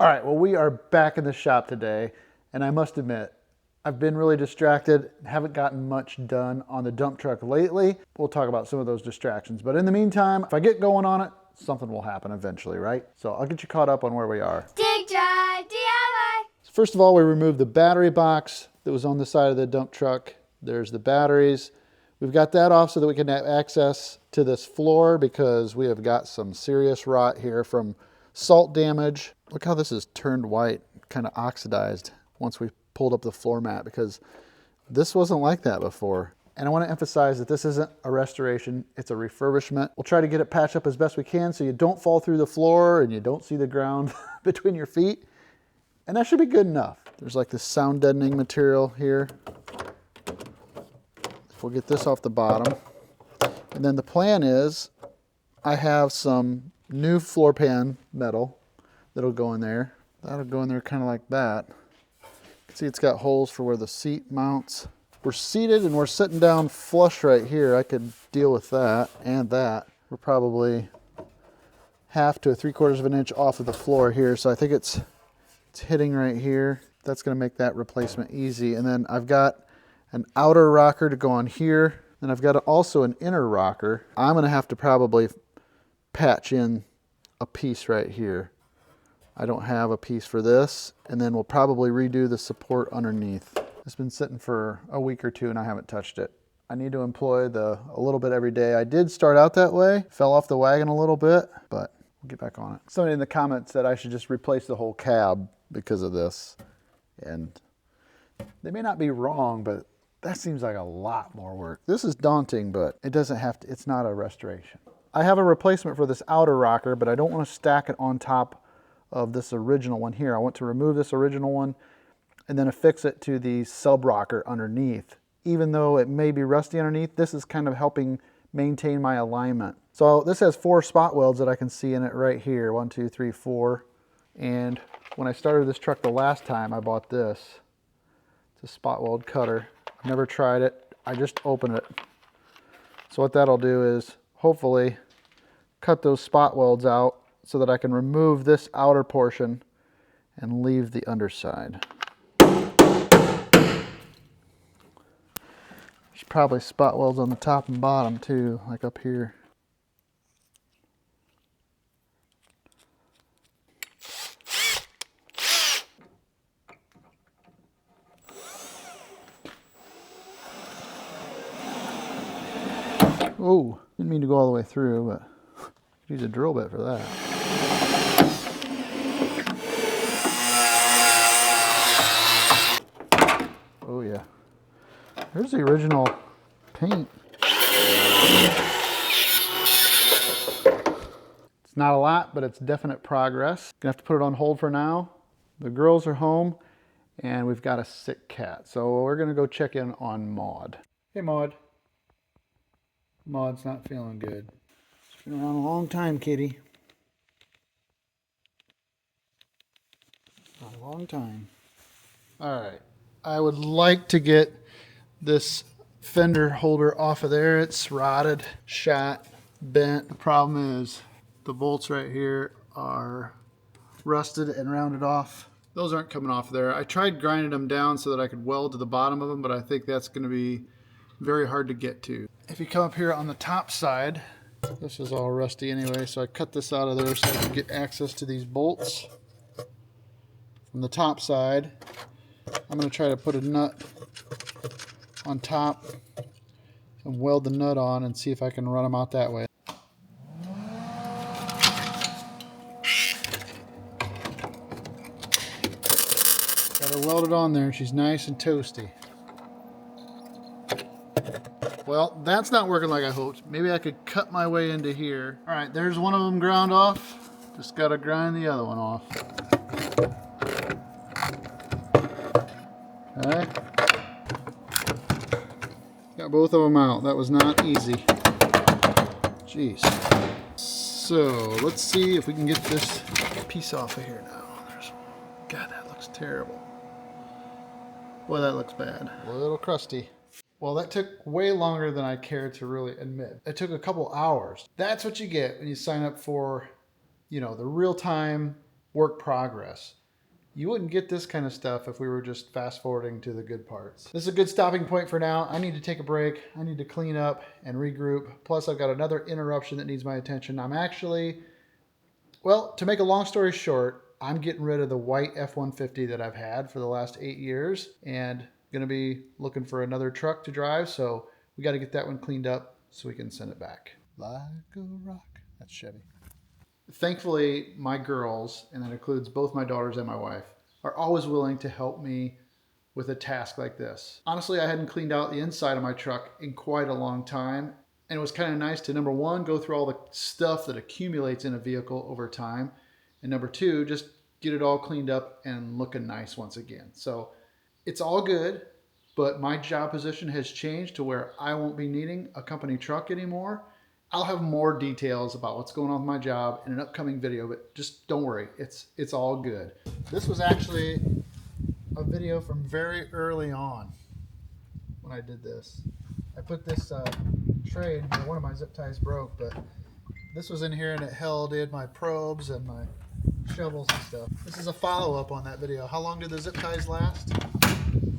All right, well, we are back in the shop today, and I must admit, I've been really distracted, haven't gotten much done on the dump truck lately. We'll talk about some of those distractions, but in the meantime, if I get going on it, something will happen eventually, right? So I'll get you caught up on where we are. Dig Drive DIY! First of all, we removed the battery box that was on the side of the dump truck. There's the batteries. We've got that off so that we can have access to this floor because we have got some serious rot here from salt damage. Look how this is turned white, kind of oxidized once we pulled up the floor mat, because this wasn't like that before. And I want to emphasize that this isn't a restoration, it's a refurbishment. We'll try to get it patched up as best we can so you don't fall through the floor and you don't see the ground between your feet. And that should be good enough. There's like this sound deadening material here. We'll get this off the bottom. And then the plan is I have some new floor pan metal that'll go in there. That'll go in there kind of like that. You can see it's got holes for where the seat mounts. We're seated and we're sitting down flush right here. I could deal with that and that. We're probably 1/2 to 3/4 of an inch off of the floor here. So I think it's hitting right here. That's gonna make that replacement easy. And then I've got an outer rocker to go on here. And I've got also an inner rocker. I'm gonna have to probably patch in a piece right here. I don't have a piece for this, and then we'll probably redo the support underneath. It's been sitting for a week or two and I haven't touched it. I need to employ a little bit every day. I did start out that way, fell off the wagon a little bit, but we'll get back on it. Somebody in the comments said I should just replace the whole cab because of this. And they may not be wrong, but that seems like a lot more work. This is daunting, but it doesn't have to, it's not a restoration. I have a replacement for this outer rocker, but I don't want to stack it on top of this original one here. I want to remove this original one and then affix it to the sub rocker underneath. Even though it may be rusty underneath, this is kind of helping maintain my alignment. So this has 4 spot welds that I can see in it right here. 1, 2, 3, 4. And when I started this truck the last time, I bought this. It's a spot weld cutter. I've never tried it. I just opened it. So what that'll do is hopefully cut those spot welds out so that I can remove this outer portion and leave the underside. There's probably spot welds on the top and bottom too, like up here. Oh, didn't mean to go all the way through, but use a drill bit for that. Oh yeah. There's the original paint. It's not a lot, but it's definite progress. Gonna have to put it on hold for now. The girls are home and we've got a sick cat. So we're gonna go check in on Maud. Hey Maud. Maud's not feeling good. It's been around a long time, kitty. A long time. All right. I would like to get this fender holder off of there. It's rotted, shot, bent. The problem is the bolts right here are rusted and rounded off. Those aren't coming off there. I tried grinding them down so that I could weld to the bottom of them, but I think that's going to be very hard to get to. If you come up here on the top side, this is all rusty anyway, so I cut this out of there so I can get access to these bolts. From the top side, I'm going to try to put a nut on top and weld the nut on and see if I can run them out that way. Got her welded on there. She's nice and toasty. Well, that's not working like I hoped. Maybe I could cut my way into here. All right, there's one of them ground off. Just got to grind the other one off. Okay. Got both of them out. That was not easy. Jeez. So let's see if we can get this piece off of here now. God, that looks terrible. Boy, that looks bad. A little crusty. Well, that took way longer than I care to really admit. It took a couple hours. That's what you get when you sign up for, the real-time work progress. You wouldn't get this kind of stuff if we were just fast forwarding to the good parts. This is a good stopping point for now. I need to take a break. I need to clean up and regroup. Plus I've got another interruption that needs my attention. I'm actually, well, to make a long story short, I'm getting rid of the white F-150 that I've had for the last 8 years and gonna be looking for another truck to drive. So we got to get that one cleaned up so we can send it back. Like a rock. That's Chevy. Thankfully, my girls, and that includes both my daughters and my wife, are always willing to help me with a task like this. Honestly, I hadn't cleaned out the inside of my truck in quite a long time, and it was kind of nice to, number one, go through all the stuff that accumulates in a vehicle over time, and number two, just get it all cleaned up and looking nice once again. So it's all good, but my job position has changed to where I won't be needing a company truck anymore. I'll have more details about what's going on with my job in an upcoming video, but just don't worry, it's all good. This was actually a video from very early on when I did this. I put this tray in here. One of my zip ties broke, but this was in here and it held in my probes and my shovels and stuff. This is a follow-up on that video. How long did the zip ties last?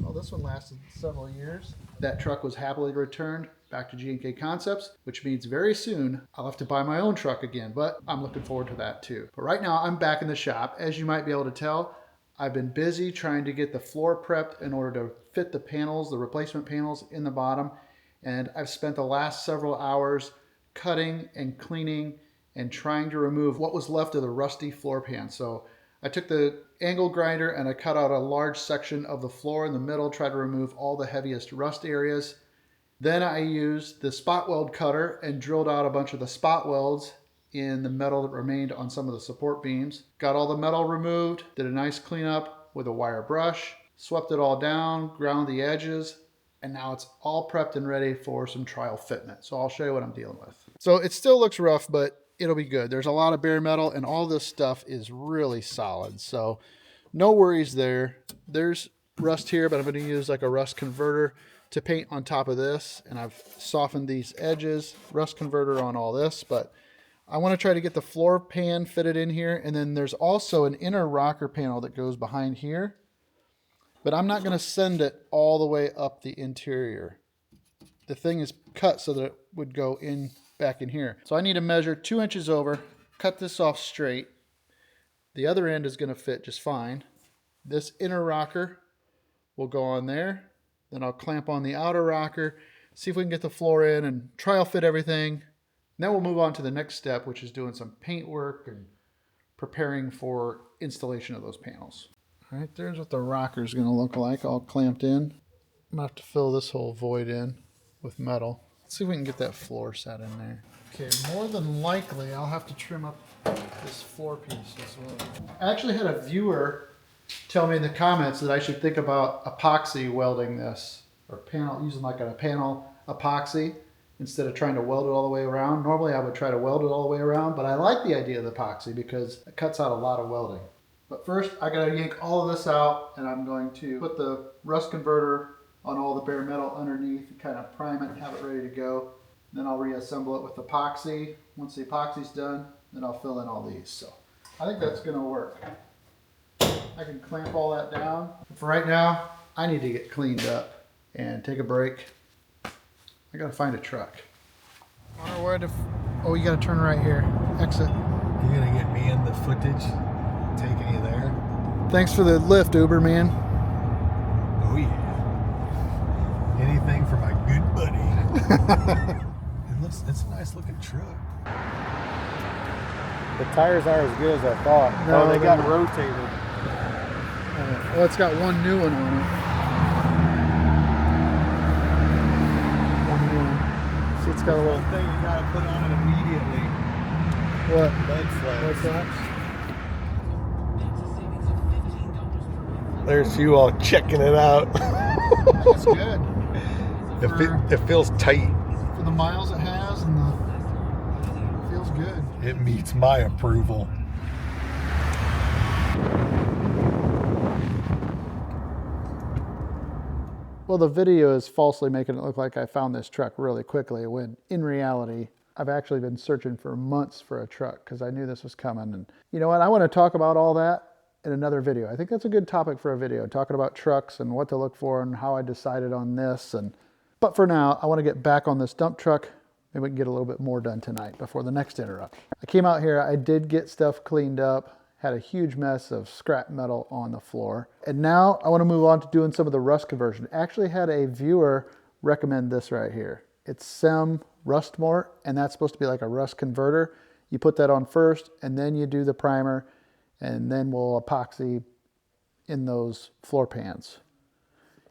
Well, this one lasted several years. That truck was happily returned back to G&K Concepts, which means very soon I'll have to buy my own truck again, but I'm looking forward to that too. But right now I'm back in the shop. As you might be able to tell, I've been busy trying to get the floor prepped in order to fit the panels, the replacement panels in the bottom. And I've spent the last several hours cutting and cleaning and trying to remove what was left of the rusty floor pan. So I took the angle grinder and I cut out a large section of the floor in the middle, tried to remove all the heaviest rust areas. Then I used the spot weld cutter and drilled out a bunch of the spot welds in the metal that remained on some of the support beams. Got all the metal removed, did a nice cleanup with a wire brush, swept it all down, ground the edges, and now it's all prepped and ready for some trial fitment. So I'll show you what I'm dealing with. So it still looks rough, but it'll be good. There's a lot of bare metal and all this stuff is really solid. So no worries there. There's rust here, but I'm going to use like a rust converter to paint on top of this. And I've softened these edges, rust converter on all this, but I want to try to get the floor pan fitted in here. And then there's also an inner rocker panel that goes behind here, but I'm not going to send it all the way up the interior. The thing is cut so that it would go in back in here. So I need to measure 2 inches over, cut this off straight. The other end is going to fit just fine. This inner rocker will go on there. Then I'll clamp on the outer rocker, see if we can get the floor in and trial fit everything. And then we'll move on to the next step, which is doing some paint work and preparing for installation of those panels. All right, there's what the rocker is going to look like, all clamped in. I'm going to have to fill this whole void in with metal. Let's see if we can get that floor set in there. Okay, more than likely I'll have to trim up this floor piece as well. I actually had a viewer tell me in the comments that I should think about epoxy welding this, or panel, using like a panel epoxy instead of trying to weld it all the way around. Normally I would try to weld it all the way around, but I like the idea of the epoxy because it cuts out a lot of welding. But first I gotta yank all of this out, and I'm going to put the rust converter on all the bare metal underneath and kind of prime it and have it ready to go. Then I'll reassemble it with epoxy. Once the epoxy's done, then I'll fill in all these. So I think that's gonna work. I can clamp all that down. But for right now, I need to get cleaned up and take a break. I gotta find a truck. Oh, you gotta turn right here. Exit. You gonna get me in the footage? Taking you there? Thanks for the lift, Uber man. Oh yeah. Anything for my good buddy. It's a nice looking truck. The tires aren't as good as I thought. No, they they're got not. rotated. Well, it's got one new one on it. One new one. See, it's got a little thing you gotta put on it immediately. What? Mud flaps. What's that? There's you all checking it out. That's good. It feels tight. For the miles it has, and it feels good. It meets my approval. Well, the video is falsely making it look like I found this truck really quickly, when in reality, I've actually been searching for months for a truck because I knew this was coming. And you know what? I want to talk about all that in another video. I think that's a good topic for a video, talking about trucks and what to look for and how I decided on this. But for now, I want to get back on this dump truck. Maybe we can get a little bit more done tonight before the next interrupt. I came out here, I did get stuff cleaned up, had a huge mess of scrap metal on the floor. And now I want to move on to doing some of the rust conversion. Actually had a viewer recommend this right here. It's SEM Rust Mort, and that's supposed to be like a rust converter. You put that on first, and then you do the primer, and then we'll epoxy in those floor pans.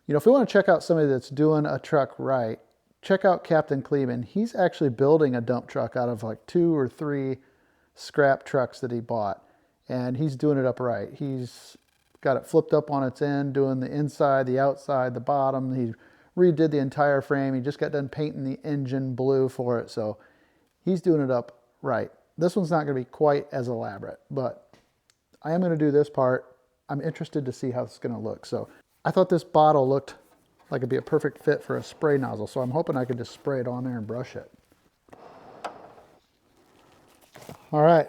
You know, if we want to check out somebody that's doing a truck right, check out Captain Kleeman. He's actually building a dump truck out of like 2 or 3 scrap trucks that he bought, and he's doing it upright. He's got it flipped up on its end, doing the inside, the outside, the bottom. He redid the entire frame. He just got done painting the engine blue for it, so he's doing it up right. This one's not going to be quite as elaborate, but I am going to do this part. I'm interested to see how it's going to look. So I thought this bottle looked like it'd be a perfect fit for a spray nozzle, so I'm hoping I could just spray it on there and brush it. All right,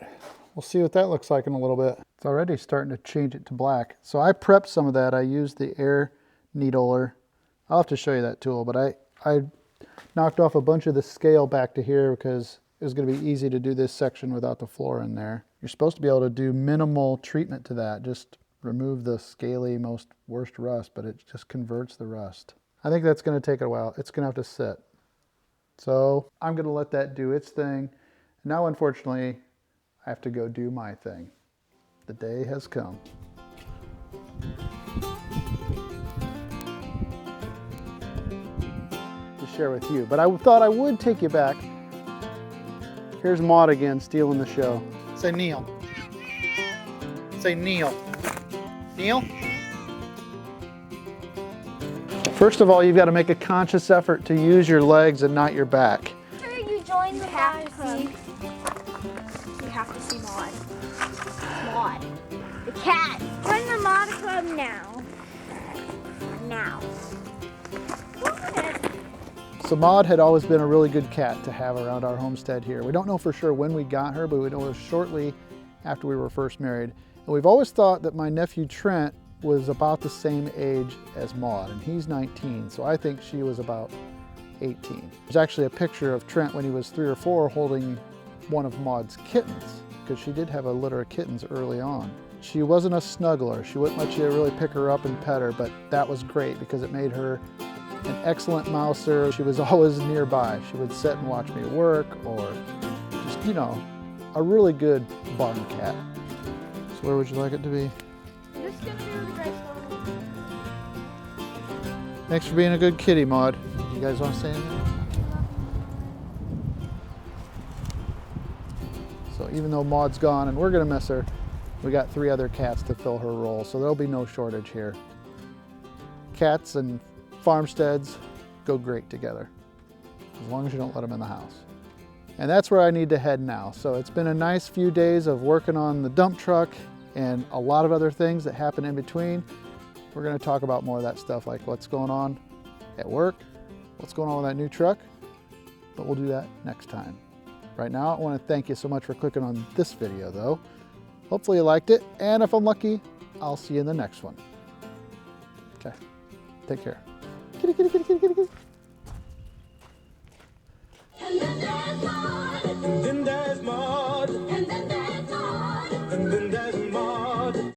we'll see what that looks like in a little bit. It's already starting to change it to black. So I prepped some of that. I used the air needler. I'll have to show you that tool, but I knocked off a bunch of the scale back to here because it was going to be easy to do this section without the floor in there. You're supposed to be able to do minimal treatment to that, just remove the scaly, worst rust, but it just converts the rust. I think that's going to take a while. It's going to have to sit. So I'm going to let that do its thing. Now, unfortunately, I have to go do my thing. The day has come. To share with you, but I thought I would take you back. Here's Maud again, stealing the show. Say kneel. Say kneel. Kneel. First of all, you've got to make a conscious effort to use your legs and not your back. Sure, you join the Mod Club. You have to see Maud. Maud. The cat. Join the Mod Club now. Now. So Maud had always been a really good cat to have around our homestead here. We don't know for sure when we got her, but we know it was shortly after we were first married. And we've always thought that my nephew Trent was about the same age as Maud, and he's 19, so I think she was about 18. There's actually a picture of Trent when he was 3 or 4 holding one of Maud's kittens, because she did have a litter of kittens early on. She wasn't a snuggler. She wouldn't let you really pick her up and pet her, but that was great because it made her an excellent mouser. She was always nearby. She would sit and watch me work, or just, you know, a really good barn cat. So where would you like it to be? I'm just gonna do the gray stone. Thanks for being a good kitty, Maud. You guys want to say anything? So even though Maud's gone and we're gonna miss her, we got 3 other cats to fill her role, so there'll be no shortage here. Cats and farmsteads go great together, as long as you don't let them in the house. And that's where I need to head now. So it's been a nice few days of working on the dump truck and a lot of other things that happen in between. We're going to talk about more of that stuff, like what's going on at work, what's going on with that new truck, but we'll do that next time. Right now, I want to thank you so much for clicking on this video though. Hopefully you liked it, and if I'm lucky, I'll see you in the next one. Okay, take care. Kitty, kitty, kitty, kitty, kitty, kitty. And then there's Maud. And then there's Maud. And then there's Maud. And then there's Maud.